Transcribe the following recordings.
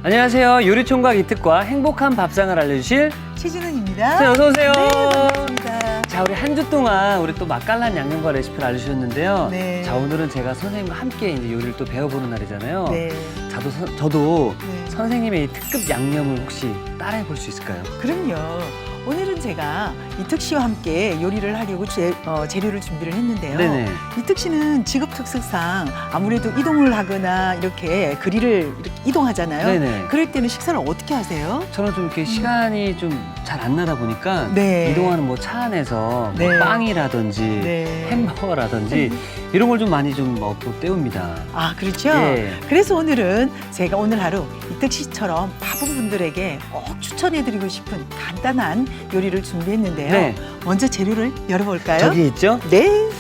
안녕하세요. 요리총각 이특과 행복한 밥상을 알려주실 최진은입니다. 자, 어서 오세요. 네, 반갑습니다. 자, 우리 한 주 동안 우리 또 맛깔난 양념과 레시피를 알려주셨는데요. 네. 자, 오늘은 제가 선생님과 함께 이제 요리를 또 배워보는 날이잖아요. 네. 저도 네. 선생님의 이 특급 양념을 혹시 따라해 볼 수 있을까요? 그럼요. 오늘은 제가 이특 씨와 함께 요리를 하려고 재료를 준비를 했는데요. 네네. 이특 씨는 직업 특성상 아무래도 이동을 하거나 이렇게 거리를 이렇게 이동하잖아요. 네네. 그럴 때는 식사를 어떻게 하세요? 저는 좀 이렇게 시간이 좀 잘 안 나다 보니까 네. 이동하는 뭐 차 안에서 뭐 네. 빵이라든지 네. 햄버거라든지 이런 걸 좀 많이 좀 먹고 때웁니다. 아, 그렇죠? 예. 그래서 오늘은 제가 오늘 하루 이특 씨처럼 바쁜 분들에게 꼭 추천해드리고 싶은 간단한 요리를 준비했는데요. 네. 먼저 재료를 열어볼까요? 저기 있죠? 네.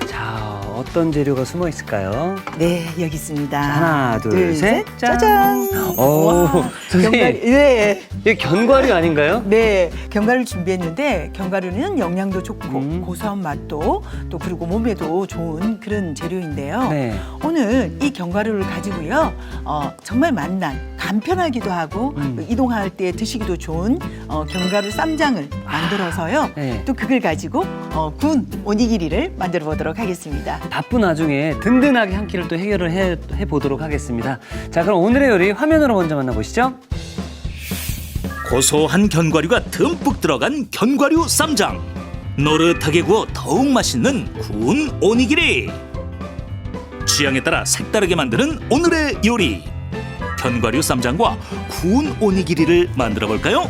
자, 어떤 재료가 숨어 있을까요? 네, 여기 있습니다. 하나, 둘, 셋, 짠! 짜잔! 오, 와, 선생님. 견과류, 네. 이게 견과류 아닌가요? 네, 견과류를 준비했는데 견과류는 영양도 좋고 고소한 맛도 또 그리고 몸에도 좋은 그런 재료인데요. 네. 오늘 이 견과류를 가지고요, 정말 맛난 간편하기도 하고 이동할 때 드시기도 좋은 견과류 쌈장을 만들어서요. 네. 또 그걸 가지고 군 오니기리를 만들어 보도록 하겠습니다. 바쁜 와중에 든든하게 한 끼를 또 해결을 해 보도록 하겠습니다. 자, 그럼 오늘의 요리 화면으로 먼저 만나보시죠. 고소한 견과류가 듬뿍 들어간 견과류 쌈장. 노릇하게 구워 더욱 맛있는 구운 오니기리. 취향에 따라 색다르게 만드는 오늘의 요리. 견과류 쌈장과 구운 오니기리를 만들어 볼까요?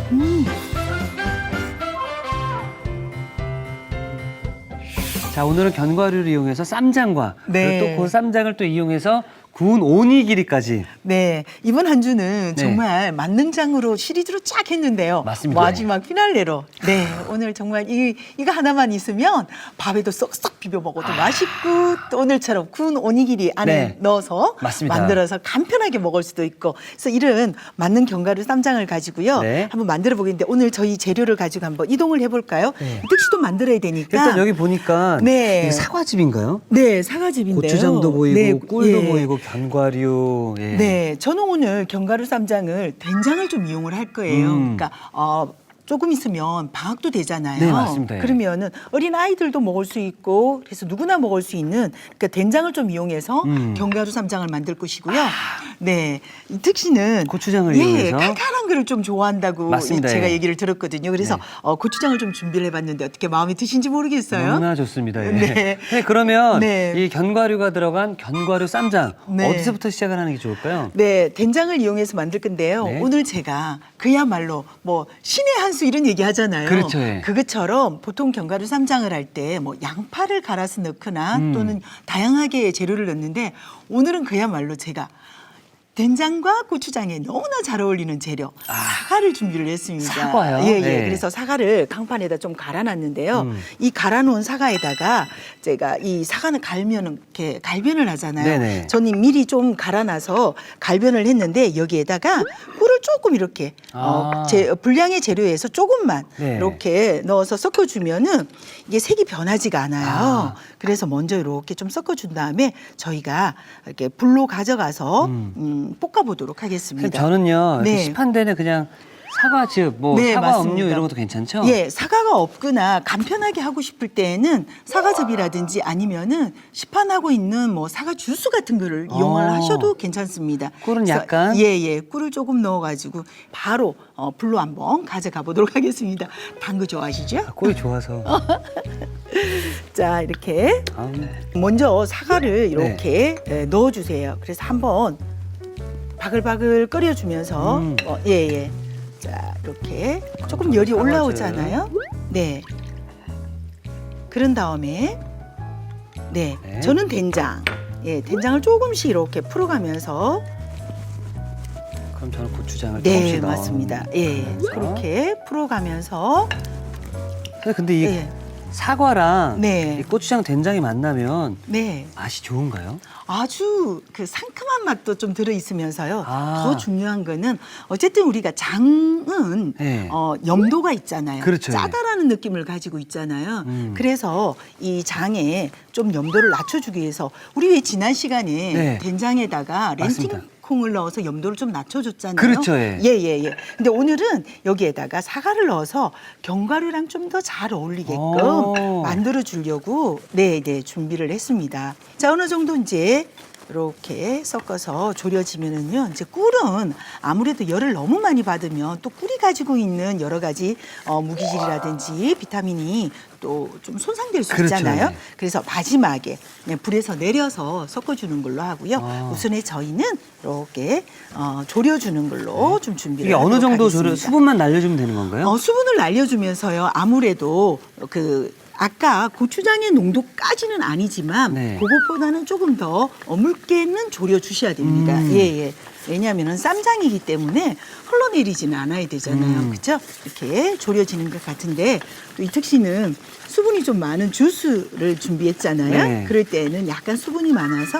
자, 오늘은 견과류를 이용해서 쌈장과 네. 그리고 또 그 쌈장을 또 이용해서 구운 오니기리까지. 네, 이번 한 주는 네. 정말 만능장으로 시리즈로 쫙 했는데요. 맞습니다. 마지막 피날레로. 네, 오늘 정말 이거 하나만 있으면 밥에도 쏙쏙 비벼 먹어도 맛있고 또 오늘처럼 구운 오니기리 안에 네. 넣어서 맞습니다. 만들어서 간편하게 먹을 수도 있고. 그래서 이런 만능 견과류 쌈장을 가지고요. 네. 한번 만들어 보겠는데 오늘 저희 재료를 가지고 한번 이동을 해볼까요? 네. 특시도 만들어야 되니까. 일단 여기 보니까 네. 이게 사과즙인가요? 네, 사과즙인데요. 고추장도 보이고 네, 꿀도 예. 보이고 견과류. 예. 네, 저는 오늘 견과류 쌈장을 된장을 좀 이용을 할 거예요. 그러니까 조금 있으면 방학도 되잖아요. 네, 맞습니다. 예. 그러면은 어린 아이들도 먹을 수 있고 그래서 누구나 먹을 수 있는 그러니까 된장을 좀 이용해서 견과류 쌈장을 만들 것이고요. 네, 이특 씨는 고추장을 예, 이용해서? 칼칼한 거를 좀 좋아한다고 맞습니다. 제가 예. 얘기를 들었거든요. 그래서 네. 고추장을 좀 준비를 해봤는데 어떻게 마음에 드신지 모르겠어요. 너무나 좋습니다. 예. 네. 네, 그러면 네. 이 견과류가 들어간 견과류 쌈장 네. 어디서부터 시작을 하는 게 좋을까요? 네, 된장을 이용해서 만들 건데요. 네. 오늘 제가 그야말로 뭐 신의 한 수 이런 얘기 하잖아요. 그렇죠, 예. 그것처럼 보통 견과류 쌈장을 할 때 뭐 양파를 갈아서 넣거나 또는 다양하게 재료를 넣는데 오늘은 그야말로 제가 된장과 고추장에 너무나 잘 어울리는 재료 사과를 준비를 했습니다. 사과요? 예, 예. 네. 그래서 사과를 강판에다 좀 갈아놨는데요. 이 갈아놓은 사과에다가 제가 이 사과는 갈면은 이렇게 갈변을 하잖아요. 네네. 저는 미리 좀 갈아놔서 갈변을 했는데 여기에다가 꿀을 조금 이렇게 분량의 재료에서 조금만 네. 이렇게 넣어서 섞어주면은 이게 색이 변하지가 않아요. 그래서 먼저 이렇게 좀 섞어준 다음에 저희가 이렇게 불로 가져가서 볶아보도록 하겠습니다. 저는요 네. 시판되는 그냥 사과즙, 뭐 네, 사과 맞습니다. 음료 이런 것도 괜찮죠? 예, 사과가 없거나 간편하게 하고 싶을 때는 사과즙이라든지 아니면은 시판하고 있는 뭐 사과 주스 같은 거를 이용을 하셔도 괜찮습니다. 꿀은 그래서 약간? 예, 꿀을 조금 넣어가지고 바로 불로 한번 가져가 보도록 하겠습니다. 단 거 좋아하시죠? 꿀이 좋아서. 자, 이렇게 네. 먼저 사과를 이렇게 넣어주세요. 그래서 한번 바글바글 끓여주면서 예. 자, 이렇게 조금 열이 사과즙. 올라오잖아요. 네. 그런 다음에 네, 네. 저는 된장. 예, 된장을 조금씩 이렇게 풀어가면서 그럼 저는 고추장을 네, 조금씩 넣어. 맞습니다. 예, 그렇게 풀어가면서 근데 이 예. 사과랑 네. 이 고추장 된장이 만나면 네. 맛이 좋은가요? 아주 그 상큼한 맛도 좀 들어 있으면서요. 아. 더 중요한 거는 어쨌든 우리가 장은 네. 염도가 있잖아요. 그렇죠. 짜다라는 느낌을 가지고 있잖아요. 그래서 이 장에 좀 염도를 낮춰주기 위해서 우리 왜 지난 시간에 네. 된장에다가 렌팅 맞습니다. 콩을 넣어서 염도를 좀 낮춰줬잖아요. 그렇죠, 예. 예. 근데 오늘은 여기에다가 사과를 넣어서 견과류랑 좀 더 잘 어울리게끔 오. 만들어 주려고 네, 준비를 했습니다. 자, 어느 정도 이제 이렇게 섞어서 졸여지면은요, 이제 꿀은 아무래도 열을 너무 많이 받으면 또 꿀이 가지고 있는 여러 가지 무기질이라든지 비타민이 또 좀 손상될 수 그렇죠. 있잖아요. 네. 그래서 마지막에 그냥 불에서 내려서 섞어주는 걸로 하고요. 우선에 저희는 이렇게 졸여주는 걸로 좀 준비를 이게 어느 하도록 정도 하겠습니다. 수분만 날려주면 되는 건가요? 수분을 날려주면서요. 아무래도 아까 고추장의 농도까지는 아니지만 네. 그것보다는 조금 더 묽게는 졸여주셔야 됩니다. 예. 왜냐하면 쌈장이기 때문에 흘러내리지는 않아야 되잖아요. 그렇죠? 이렇게 졸여지는 것 같은데 또 이특 씨는 수분이 좀 많은 주스를 준비했잖아요. 네. 그럴 때는 약간 수분이 많아서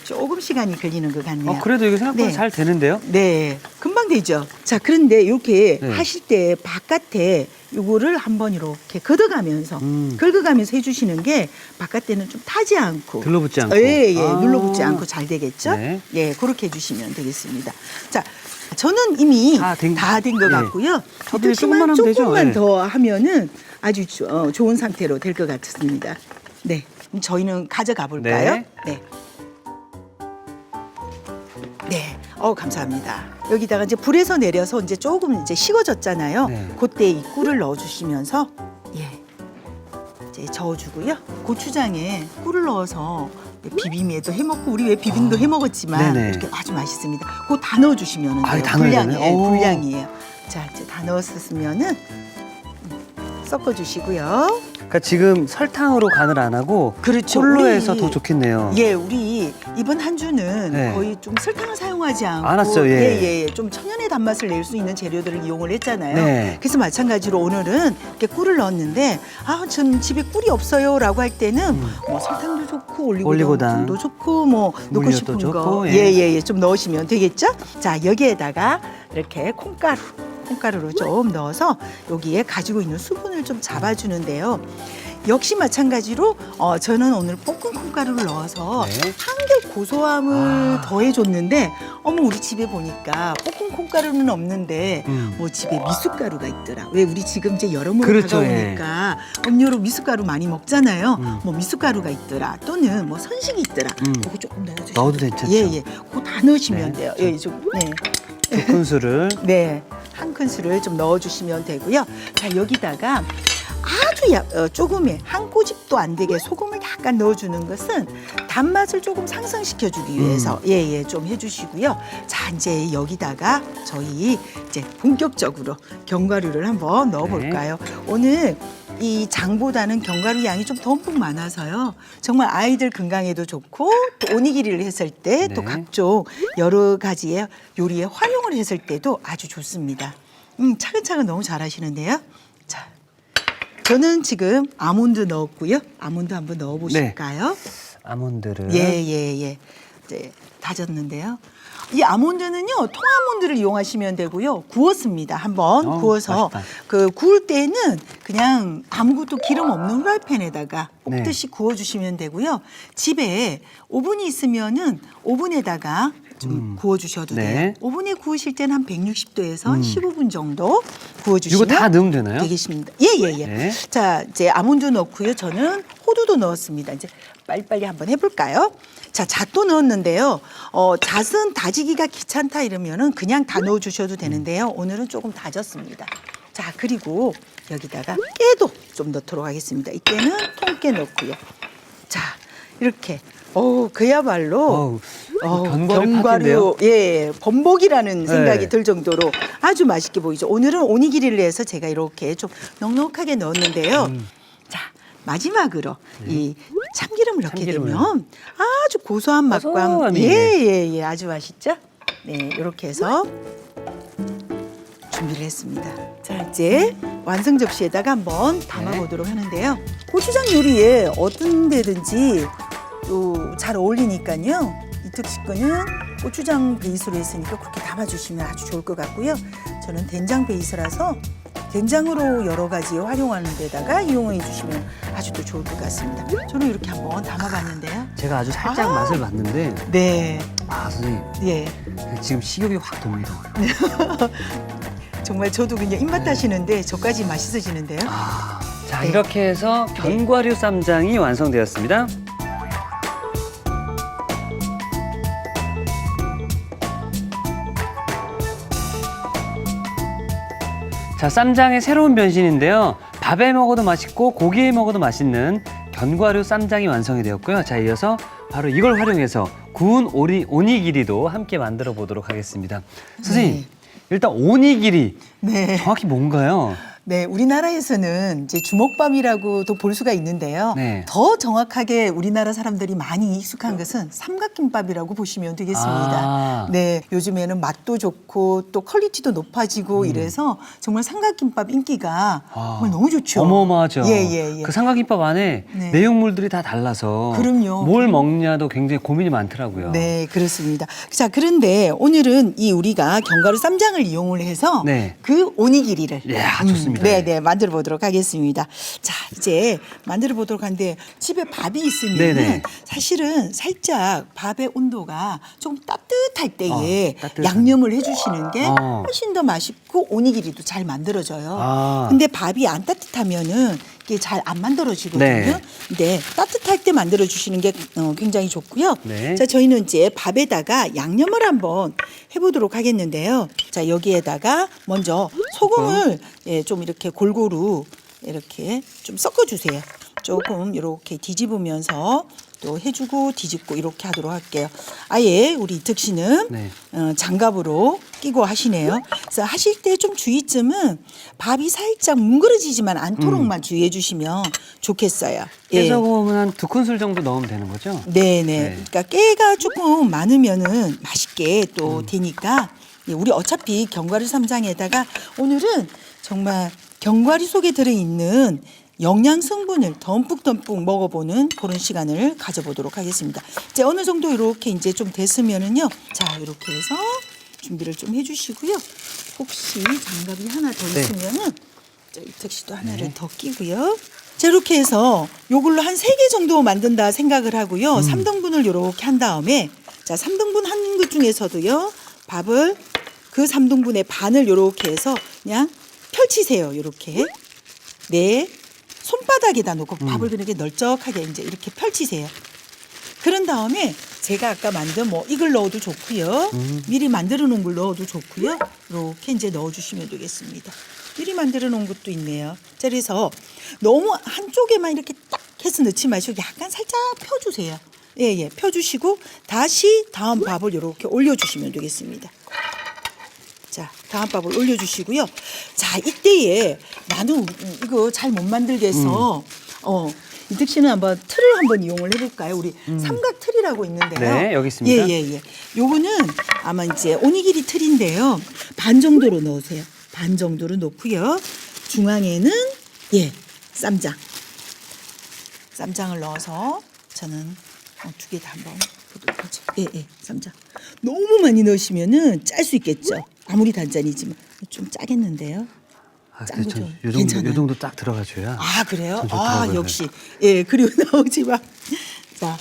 조금 시간이 걸리는 것 같네요. 그래도 이게 생각보다 네. 잘 되는데요? 네, 금방 되죠. 자, 그런데 이렇게 네. 하실 때 바깥에 요거를 한번 이렇게 걷어가면서 긁어가면서 해주시는 게 바깥에는 좀 타지 않고 들러붙지 않고. 예, 아. 눌러붙지 않고 잘 되겠죠. 네. 예, 그렇게 해주시면 되겠습니다. 자, 저는 이미 다 된- 다 된 것 예. 같고요. 저도 이제 조금만 하면 되죠. 조금만 예. 더 하면은 아주 좋은 상태로 될 것 같습니다. 네, 그럼 저희는 가져가 볼까요? 네. 네, 감사합니다. 여기다가 이제 불에서 내려서 이제 조금 이제 식어졌잖아요. 네. 그때 이 꿀을 넣어주시면서 이제 저어주고요. 고추장에 꿀을 넣어서 비빔에도 해먹고 우리 왜 비빔도 해먹었지만 네네. 이렇게 아주 맛있습니다. 그거 다 넣어주시면 돼요. 다 넣어야 분량이에요. 되나요? 오. 분량이에요. 자, 이제 다 넣었으면은 섞어주시고요. 그러니까 지금 설탕으로 간을 안 하고 그렇죠. 꿀로 우리- 해서 더 좋겠네요. 예, 우리 이번 한 주는 네. 거의 좀 설탕을 사용하지 않고 안 왔어요, 예. 좀 천연의 단맛을 낼 수 있는 재료들을 이용을 했잖아요. 네. 그래서 마찬가지로 오늘은 이렇게 꿀을 넣었는데 전 집에 꿀이 없어요라고 할 때는 뭐 설탕도 좋고 올리고당도 좋고 뭐 넣고 물엿도 싶은 좋고, 거 예. 좀 넣으시면 되겠죠? 자, 여기에다가 이렇게 콩가루를 좀 넣어서 여기에 가지고 있는 수분을 좀 잡아주는데요. 역시 마찬가지로 저는 오늘 볶은 콩가루를 넣어서 네. 한결 고소함을 더해줬는데 우리 집에 보니까 볶은 콩가루는 없는데 뭐 집에 미숫가루가 있더라. 왜 우리 지금 이제 여름으로 그렇죠, 다가오니까 음료로 미숫가루 많이 먹잖아요. 뭐 미숫가루가 있더라 또는 뭐 선식이 있더라. 그거 조금 넣어주시면 넣어도 괜찮죠? 예. 그거 다 넣으시면 네. 돼요. 예, 좀 네. 2큰술을 네, 한 큰술을 좀 넣어주시면 되고요. 자, 여기다가 아주 조금의 한 꼬집도 안 되게 소금을 약간 넣어주는 것은 단맛을 조금 상승시켜주기 위해서 좀 해주시고요. 자, 이제 여기다가 저희 이제 본격적으로 견과류를 한번 넣어볼까요? 오늘 이 장보다는 견과류 양이 좀 듬뿍 많아서요. 정말 아이들 건강에도 좋고 또 오니기리를 했을 때 또 네. 각종 여러 가지의 요리에 활용을 했을 때도 아주 좋습니다. 차근차근 너무 잘하시는데요. 자, 저는 지금 아몬드 넣었고요. 아몬드 한번 넣어보실까요? 아몬드를 예. 이제 다졌는데요. 이 아몬드는요, 통아몬드를 이용하시면 되고요. 구웠습니다. 한번 구워서 맛있다. 구울 때는 그냥 아무것도 기름 없는 후라이팬에다가 네. 볶듯이 구워주시면 되고요. 집에 오븐이 있으면은 오븐에다가 좀 구워주셔도 네. 돼요. 오븐에 구우실 때는 한 160도에서 15분 정도 구워주시면 이거 다 넣으면 되나요? 되겠습니다. 예. 네. 자, 이제 아몬드 넣고요. 저는 호두도 넣었습니다. 이제 빨리빨리 한번 해볼까요? 자, 잣도 넣었는데요. 잣은 다지기가 귀찮다 이러면은 그냥 다 넣어주셔도 되는데요. 오늘은 조금 다졌습니다. 자, 그리고 여기다가 깨도 좀 넣도록 하겠습니다. 이때는 통깨 넣고요. 자, 이렇게. 그야말로 견과류, 범벅이라는 생각이 들 정도로 아주 맛있게 보이죠. 오늘은 오니기리를 해서 제가 이렇게 좀 넉넉하게 넣었는데요. 자, 마지막으로 이 참기름을 넣게 참기름을. 되면 아주 고소한 맛과 고소함이. 아주 맛있죠. 네, 이렇게 해서 준비를 했습니다. 자, 이제 완성 접시에다가 한번 담아보도록 하는데요. 고추장 요리에 어떤 데든지 또 잘 어울리니까요. 이특 씨 거는 고추장 베이스로 했으니까 그렇게 담아주시면 아주 좋을 것 같고요. 저는 된장 베이스라서 된장으로 여러 가지 활용하는 데다가 이용해 주시면 아주 또 좋을 것 같습니다. 저는 이렇게 한번 담아봤는데요. 제가 아주 살짝 맛을 봤는데 네. 선생님 예. 지금 식욕이 확 돕니다. 정말 저도 그냥 입맛 다시는데 저까지 맛있어지는데요. 자, 네. 이렇게 해서 견과류 쌈장이 완성되었습니다. 자, 쌈장의 새로운 변신인데요. 밥에 먹어도 맛있고 고기에 먹어도 맛있는 견과류 쌈장이 완성이 되었고요. 자, 이어서 바로 이걸 활용해서 구운 오니기리도 함께 만들어 보도록 하겠습니다. 선생님, 네. 일단 오니기리 네. 정확히 뭔가요? 네, 우리나라에서는 이제 주먹밥이라고도 볼 수가 있는데요. 네. 더 정확하게 우리나라 사람들이 많이 익숙한 것은 삼각김밥이라고 보시면 되겠습니다. 네, 요즘에는 맛도 좋고 또 퀄리티도 높아지고 이래서 정말 삼각김밥 인기가 정말 너무 좋죠. 어마어마하죠. 예. 그 삼각김밥 안에 네. 내용물들이 다 달라서 그럼요. 뭘 먹냐도 굉장히 고민이 많더라고요. 네, 그렇습니다. 자, 그런데 오늘은 이 우리가 견과류 쌈장을 이용을 해서 네. 그 오니기리를 예, 좋습니다. 네, 만들어 보도록 하겠습니다. 자, 이제 만들어 보도록 하는데 집에 밥이 있으면 네네. 사실은 살짝 밥의 온도가 좀 따뜻할 때에 따뜻한. 양념을 해주시는 게 어. 훨씬 더 맛있고 오니기리도 잘 만들어져요. 아. 근데 밥이 안 따뜻하면은 이게 잘 안 만들어지거든요. 네. 근데 따뜻할 때 만들어 주시는 게 굉장히 좋고요. 네. 자, 저희는 이제 밥에다가 양념을 한번 해보도록 하겠는데요. 자, 여기에다가 먼저 소금을 좀 이렇게 골고루 이렇게 좀 섞어주세요. 조금 이렇게 뒤집으면서 또 해주고 뒤집고 이렇게 하도록 할게요. 아예 우리 이특 씨는 네. 장갑으로 끼고 하시네요. 그래서 하실 때 좀 주의점은 밥이 살짝 뭉그러지지만 않도록만 주의해 주시면 좋겠어요. 깨소금은 한 2큰술 정도 넣으면 되는 거죠? 네네. 그러니까 깨가 조금 많으면은 맛있게 또 되니까 우리 어차피 견과류 쌈장에다가 오늘은 정말 견과류 속에 들어있는 영양 성분을 듬뿍 먹어보는 그런 시간을 가져보도록 하겠습니다. 이제 어느 정도 이렇게 이제 좀 됐으면은요. 자, 이렇게 해서 준비를 좀 해주시고요. 혹시 장갑이 하나 더 있으면은 자, 이특 씨도 하나를 더 끼고요. 자, 이렇게 해서 요걸로 한 3개 정도 만든다 생각을 하고요. 3등분을 이렇게 한 다음에 자, 3등분 한 것 중에서도요. 밥을 그 3등분의 반을 이렇게 해서 그냥 펼치세요. 이렇게. 네. 손바닥에다 놓고 밥을 그렇게 널쩍하게 이제 이렇게 펼치세요. 그런 다음에 제가 아까 만든 뭐 이걸 넣어도 좋고요. 미리 만들어 놓은 걸 넣어도 좋고요. 이렇게 이제 넣어주시면 되겠습니다. 미리 만들어 놓은 것도 있네요. 자, 그래서 너무 한쪽에만 이렇게 딱 해서 넣지 마시고 약간 살짝 펴주세요. 예, 펴주시고 다시 다음 밥을 이렇게 올려주시면 되겠습니다. 자, 다음 밥을 올려주시고요. 자, 이때에 나는 이거 잘 못 만들게 해서 이특 씨는 한번 틀을 한번 이용을 해볼까요? 우리 삼각 틀이라고 있는데요. 네, 여기 있습니다. 예. 요거는 아마 이제 오니기리 틀인데요. 반 정도로 넣으세요. 반 정도로 넣고요. 중앙에는 쌈장을 넣어서 저는 2개 다 한번 보도록 하죠. 예, 쌈장. 너무 많이 넣으시면은 짤 수 있겠죠. 아무리 단짠이지만 좀 짜겠는데요. 짠 거 좀 요 괜찮아요. 정도 딱 들어가줘야. 아, 그래요? 전 좋더라고요. 역시. 예, 그리고 나오지 마. 자,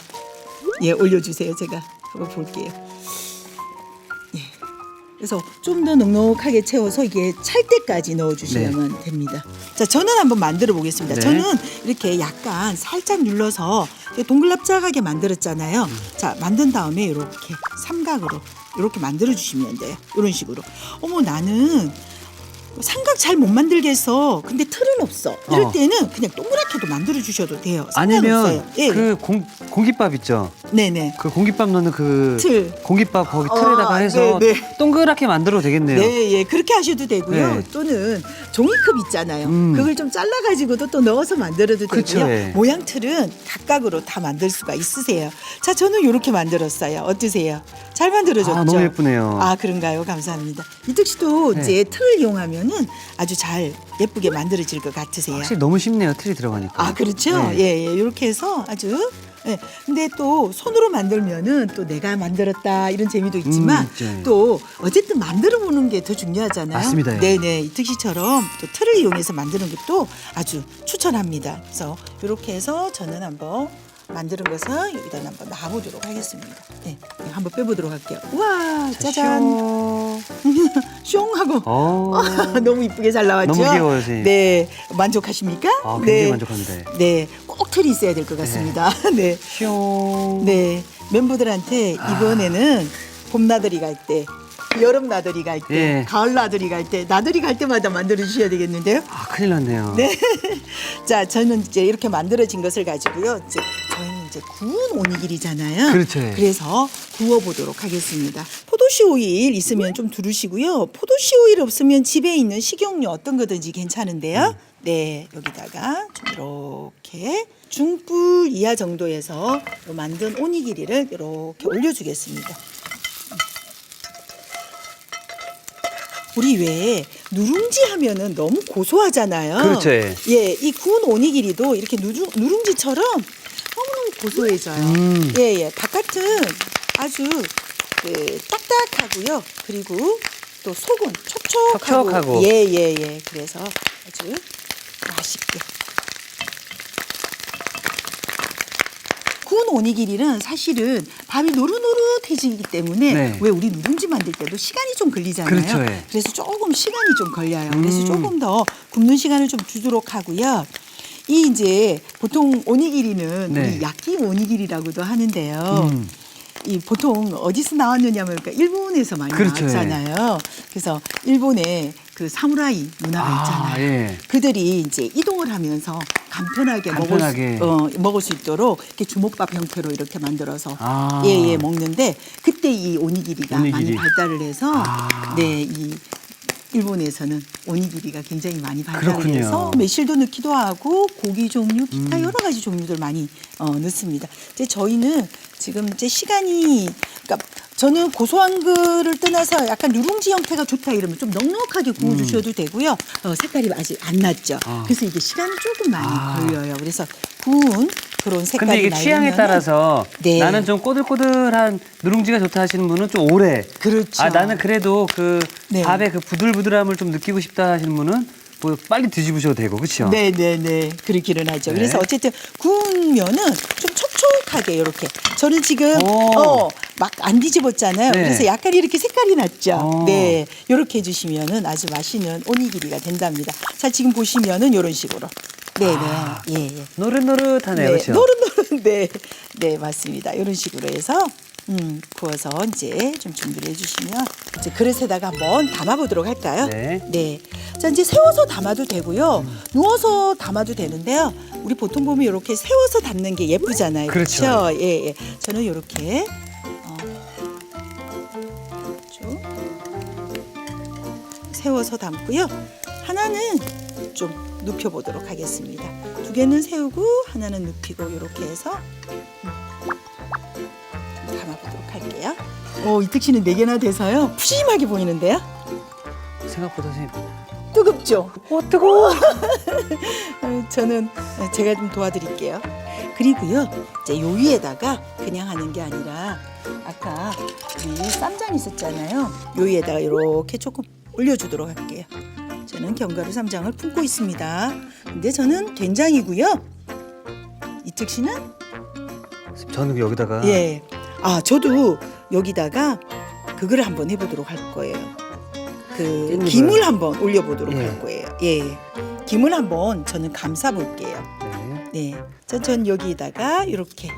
올려주세요. 제가 한번 볼게요. 예. 그래서 좀 더 넉넉하게 채워서 이게 찰 때까지 넣어주시면 됩니다. 자, 저는 한번 만들어 보겠습니다. 네. 저는 이렇게 약간 살짝 눌러서 동글납작하게 만들었잖아요. 자, 만든 다음에 이렇게 삼각으로 이렇게 만들어 주시면 돼요. 이런 식으로. 어머, 나는 삼각 잘 못 만들겠어. 근데 틀은 없어. 이럴 때는 그냥 동그랗게도 만들어 주셔도 돼요. 아니면 상관없어요. 예. 그 공깃밥 있죠? 네네. 그 공깃밥 넣는 그 틀. 공깃밥 거기 틀에다가 해서 네. 동그랗게 만들어도 되겠네요. 네, 그렇게 하셔도 되고요. 네. 또는 종이컵 있잖아요. 그걸 좀 잘라가지고도 또 넣어서 만들어도 그쵸, 되고요. 예. 모양 틀은 각각으로 다 만들 수가 있으세요. 자, 저는 이렇게 만들었어요. 어떠세요? 잘 만들어졌죠? 아, 너무 예쁘네요. 아, 그런가요? 감사합니다. 이특 씨도 네. 이제 틀을 이용하면은 아주 잘 예쁘게 만들어질 것 같으세요. 확실히 너무 쉽네요. 틀이 들어가니까. 아, 그렇죠? 네. 예, 이렇게 해서 아주. 예. 근데 또 손으로 만들면은 또 내가 만들었다 이런 재미도 있지만 있죠. 또 어쨌든 만들어 보는 게 더 중요하잖아요. 맞습니다. 예. 네네. 이특 씨처럼 또 틀을 이용해서 만드는 것도 아주 추천합니다. 그래서 이렇게 해서 저는 한번 만드는 것을 여기다 한번 놔보도록 하겠습니다. 네, 한번 빼보도록 할게요. 와, 짜잔. 숑 하고 너무 이쁘게 잘 나왔죠? 너무 귀여워요, 선생님. 네, 만족하십니까? 아, 굉장히 만족합니다. 네, 꼭 틀이 있어야 될 것 같습니다. 네. 슝. 네, 멤버들한테 이번에는 봄 나들이 갈 때, 여름 나들이 갈 때, 예. 가을 나들이 갈 때, 나들이 갈 때마다 만들어 주셔야 되겠는데요. 아, 큰일 났네요. 네. 자, 저는 이제 이렇게 만들어진 것을 가지고요. 이제 저희는 이제 구운 오니기리잖아요. 그렇죠. 그래서 구워보도록 하겠습니다. 포도씨 오일 있으면 좀 두르시고요. 포도씨 오일 없으면 집에 있는 식용유 어떤 거든지 괜찮은데요. 네, 여기다가 좀 이렇게 중불 이하 정도에서 만든 오니기리를 이렇게 올려주겠습니다. 우리 왜 누룽지 하면은 너무 고소하잖아요. 그렇죠, 예. 예, 이 구운 오니기리도 이렇게 누룽지처럼 너무너무 고소해져요. 예, 예. 바깥은 아주 딱딱하고요. 그리고 또 속은 촉촉하고. 촉촉하고. 예, 예, 예. 그래서 아주 맛있게. 구운 오니기리는 사실은 밥이 노릇노릇해지기 때문에 네. 왜 우리 누룽지 만들 때도 시간이 좀 걸리잖아요. 그렇죠, 예. 그래서 조금 시간이 좀 걸려요. 그래서 조금 더 굽는 시간을 좀 주도록 하고요. 이 이제 보통 오니기리는 네. 우리 야끼 오니기리라고도 하는데요. 이 보통 어디서 나왔느냐면 그러니까 일본에서 많이 그렇죠, 나왔잖아요. 그래서 일본의 그 사무라이 문화가 아, 있잖아요. 예. 그들이 이제 이동을 하면서 간편하게, 간편하게. 먹을 수 있도록 이렇게 주먹밥 형태로 이렇게 만들어서 아. 예, 먹는데 그때 이 오니기리가 많이 오니기리. 발달을 해서 아. 네, 이 일본에서는 오니기리가 굉장히 많이 발달을 그렇군요. 해서 매실도 넣기도 하고 고기 종류 기타 여러 가지 종류들 많이 넣습니다. 이제 저희는 지금 이제 시간이 그러니까 저는 고소한 거를 떠나서 약간 누룽지 형태가 좋다 이러면 좀 넉넉하게 구워 주셔도 되고요. 색깔이 아직 안 났죠. 아. 그래서 이게 시간이 조금 많이 아. 걸려요. 그래서 구운 그런 색깔이 근데 이게 취향에 나려면은 따라서 네. 나는 좀 꼬들꼬들한 누룽지가 좋다 하시는 분은 좀 오래. 그렇죠. 아, 나는 그래도 그 네. 밥의 그 부들부들함을 좀 느끼고 싶다 하시는 분은 뭐 빨리 뒤집으셔도 되고, 그렇죠? 네네네 그렇기는 하죠. 네. 그래서 어쨌든 구우면은 좀 촉촉하게 이렇게 저는 지금 오. 막 안 뒤집었잖아요. 네. 그래서 약간 이렇게 색깔이 났죠. 오. 네, 이렇게 해주시면은 아주 맛있는 오니기리가 된답니다. 자, 지금 보시면은 이런 식으로. 네네 예, 예. 노릇노릇하네요, 네, 그렇죠? 노릇노릇 네, 네 맞습니다. 이런 식으로 해서 구워서 이제 좀 준비를 해주시면 이제 그릇에다가 한번 담아보도록 할까요? 네. 네. 자 이제 세워서 담아도 되고요, 누워서 담아도 되는데요. 우리 보통 보면 이렇게 세워서 담는 게 예쁘잖아요. 그렇죠. 그렇죠? 예, 예. 저는 이렇게 쭉 세워서 담고요. 하나는 좀 눕혀보도록 하겠습니다. 두 개는 세우고 하나는 눕히고 이렇게 해서 좀 담아보도록 할게요. 이특 씨는 4개나 돼서요. 푸짐하게 보이는데요. 생각보다 선생님. 뜨겁죠? 뜨거워. 저는 제가 좀 도와드릴게요. 그리고요, 이제 요 위에다가 그냥 하는 게 아니라 아까 우리 쌈장 있었잖아요. 요 위에다가 이렇게 조금 올려주도록 할게요. 저는 견과류 쌈장을 품고 있습니다. 근데 저는 된장이고요. 이특 씨는? 저는 여기다가 예. 아, 저도 여기다가 그거를 한번 해보도록 할 거예요. 그 깻잎을. 김을 한번 올려보도록 예. 할 거예요. 예. 김을 한번 저는 감싸 볼게요. 네. 네. 전 여기다가 이렇게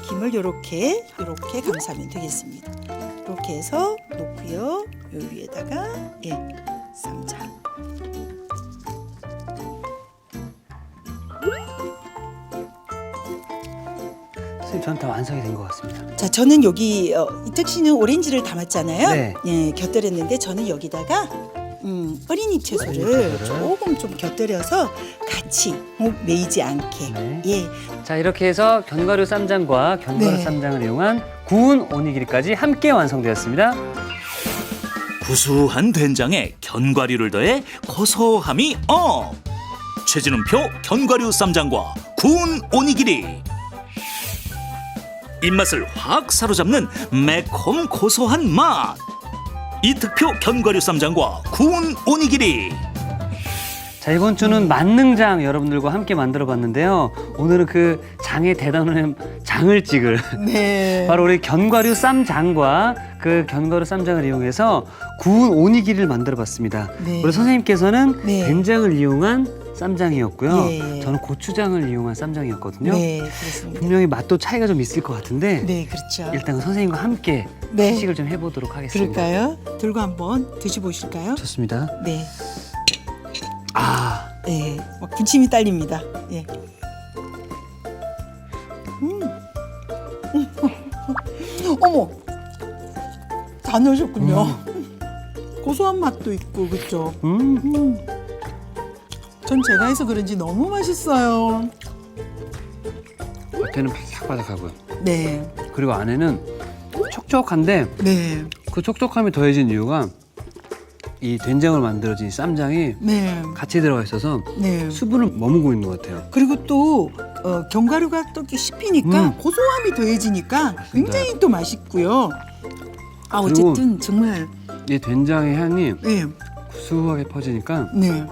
김을 이렇게 감싸면 되겠습니다. 이렇게 해서 놓고요. 요 위에다가 쌈장. 선생님, 저는 다 완성이 된 것 같습니다. 자, 저는 여기 이특 씨는 오렌지를 담았잖아요. 네. 예, 곁들였는데 저는 여기다가 어린잎 채소를 어린잎 채소를. 조금 좀 곁들여서 같이 매이지 않게. 네. 예. 자, 이렇게 해서 견과류 쌈장과 견과류 네. 쌈장을 이용한 구운 오니기리까지 함께 완성되었습니다. 구수한 된장에 견과류를 더해 고소함이 업! 최진훈표 견과류 쌈장과 구운 오니기리. 입맛을 확 사로잡는 매콤 고소한 맛. 이특표 견과류 쌈장과 구운 오니기리. 자, 이번 주는 만능장 여러분들과 함께 만들어 봤는데요. 오늘은 그 장의 대단한 장을 찍을 네. 바로 우리 견과류 쌈장과 그 견과류 쌈장을 이용해서 구운 오니기리를 만들어 봤습니다. 네. 우리 선생님께서는 네. 된장을 이용한 쌈장이었고요. 예. 저는 고추장을 이용한 쌈장이었거든요. 네, 그렇습니다. 분명히 맛도 차이가 좀 있을 것 같은데 네, 그렇죠. 일단 선생님과 함께 네. 시식을 좀 해보도록 하겠습니다. 그럴까요? 들고 한번 드셔보실까요? 좋습니다. 네. 아, 네, 막 군침이 딸립니다. 예. 어머, 다 넣으셨군요. 고소한 맛도 있고, 그렇죠? 전 제가 해서 그런지 너무 맛있어요. 겉에는 바삭바삭하고요. 네, 그리고 안에는 촉촉한데 네, 그 촉촉함이 더해진 이유가 이 된장을 만들어진 쌈장이 네, 같이 들어가 있어서 네. 수분을 머무고 있는 것 같아요. 그리고 또 견과류가 또 이렇게 씹히니까 고소함이 더해지니까 굉장히 또 맛있고요. 아, 그리고 어쨌든 정말 이 된장의 향이 네, 구수하게 퍼지니까 네.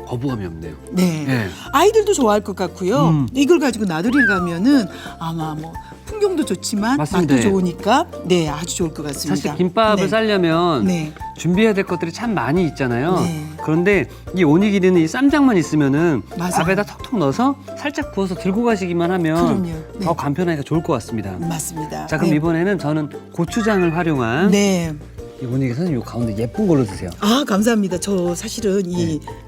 거부감이 없네요. 네. 네. 아이들도 좋아할 것 같고요. 이걸 가지고 나들이를 가면은 아마 뭐 풍경도 좋지만 맞습니다. 맛도 좋으니까 네, 아주 좋을 것 같습니다. 사실 김밥을 네. 싸려면 네. 준비해야 될 것들이 참 많이 있잖아요. 네. 그런데 이 오니기리는 이 쌈장만 있으면은 맞아요. 밥에다 턱턱 넣어서 살짝 구워서 들고 가시기만 하면 그럼요. 네. 더 간편하기가 좋을 것 같습니다. 맞습니다. 자, 그럼 네. 이번에는 저는 고추장을 활용한 네. 이 오니기 선생님 이 가운데 예쁜 걸로 드세요. 아, 감사합니다. 저 사실은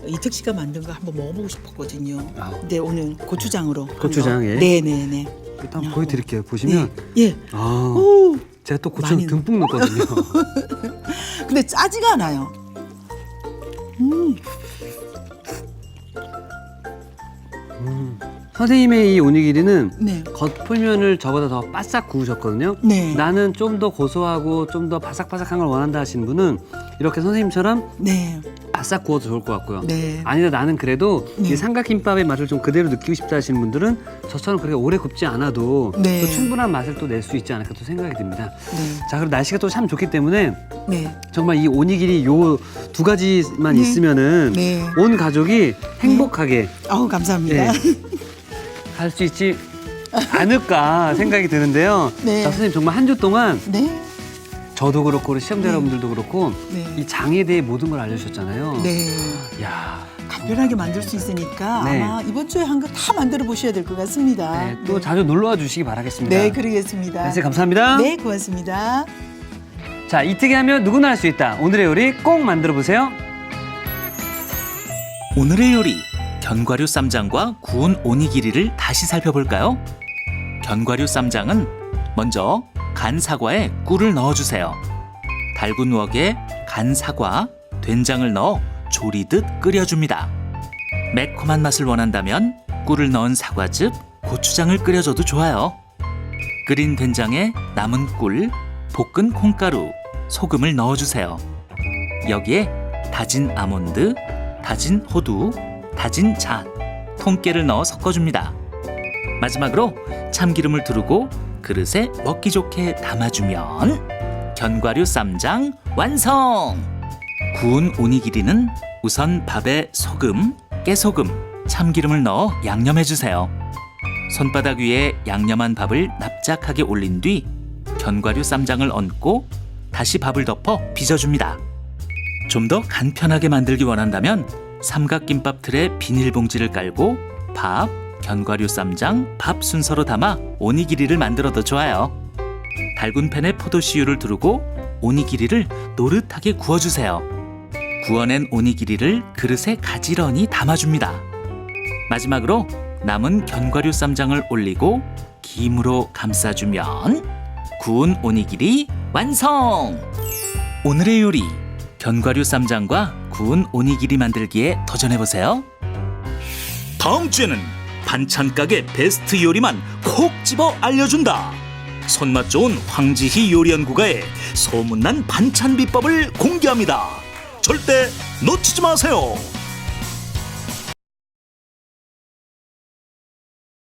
이특 씨가 만든 거 한번 먹어보고 싶었거든요. 아. 네, 오늘 고추장으로. 고추장, 예. 네, 네, 네. 일단 한번 보여드릴게요. 보시면 예. 아, 오, 제가 또 고추장 많이 듬뿍 넣거든요. 근데 짜지가 않아요. 선생님의 이 오니기리는 네. 겉표면을 저보다 더 바싹 구우셨거든요. 네. 나는 좀 더 고소하고 좀 더 바삭바삭한 걸 원한다 하시는 분은 이렇게 선생님처럼 네. 바싹 구워도 좋을 것 같고요. 네. 아니다, 나는 그래도 네. 이 삼각김밥의 맛을 좀 그대로 느끼고 싶다 하시는 분들은 저처럼 그렇게 오래 굽지 않아도 네. 또 충분한 맛을 또 낼 수 있지 않을까 또 생각이 듭니다. 네. 자, 그리고 날씨가 또 참 좋기 때문에 네. 정말 이 오니기리 요 두 가지만 네. 있으면은 네. 온 가족이 행복하게 아우, 감사합니다. 갈 수 있지 않을까 생각이 드는데요. 네. 자, 선생님 정말 한 주 동안 네. 저도 그렇고 우리 시험자 여러분들도 그렇고 네. 이 장에 대해 모든 걸 알려주셨잖아요. 네. 야, 간편하게 만들 수 있으니까 네. 아마 이번 주에 한 거 다 만들어 보셔야 될 것 같습니다. 네, 또 자주 놀러 와 주시기 바라겠습니다. 네, 그러겠습니다. 선생님 감사합니다. 네, 고맙습니다. 자, 이특이 하면 누구나 할 수 있다. 오늘의 요리 꼭 만들어 보세요. 오늘의 요리 견과류 쌈장과 구운 오니기리를 다시 살펴볼까요? 견과류 쌈장은 먼저 간 사과에 꿀을 넣어주세요. 달군 웍에 간 사과, 된장을 넣어 조리듯 끓여줍니다. 매콤한 맛을 원한다면 꿀을 넣은 사과즙, 고추장을 끓여줘도 좋아요. 끓인 된장에 남은 꿀, 볶은 콩가루, 소금을 넣어주세요. 여기에 다진 아몬드, 다진 호두, 다진 잣, 통깨를 넣어 섞어줍니다. 마지막으로 참기름을 두르고 그릇에 먹기 좋게 담아주면 견과류 쌈장 완성! 구운 오니기리는 우선 밥에 소금, 깨소금, 참기름을 넣어 양념해주세요. 손바닥 위에 양념한 밥을 납작하게 올린 뒤 견과류 쌈장을 얹고 다시 밥을 덮어 빚어줍니다. 좀 더 간편하게 만들기 원한다면 삼각김밥 틀에 비닐봉지를 깔고 밥, 견과류 쌈장, 밥 순서로 담아 오니기리를 만들어도 좋아요. 달군 팬에 포도씨유를 두르고 오니기리를 노릇하게 구워주세요. 구워낸 오니기리를 그릇에 가지런히 담아줍니다. 마지막으로 남은 견과류 쌈장을 올리고 김으로 감싸주면 구운 오니기리 완성! 오늘의 요리 견과류 쌈장과 구운 오니기리 만들기에 도전해보세요. 다음 주에는 반찬 가게 베스트 요리만 콕 집어 알려준다. 손맛 좋은 황지희 요리연구가의 소문난 반찬 비법을 공개합니다. 절대 놓치지 마세요.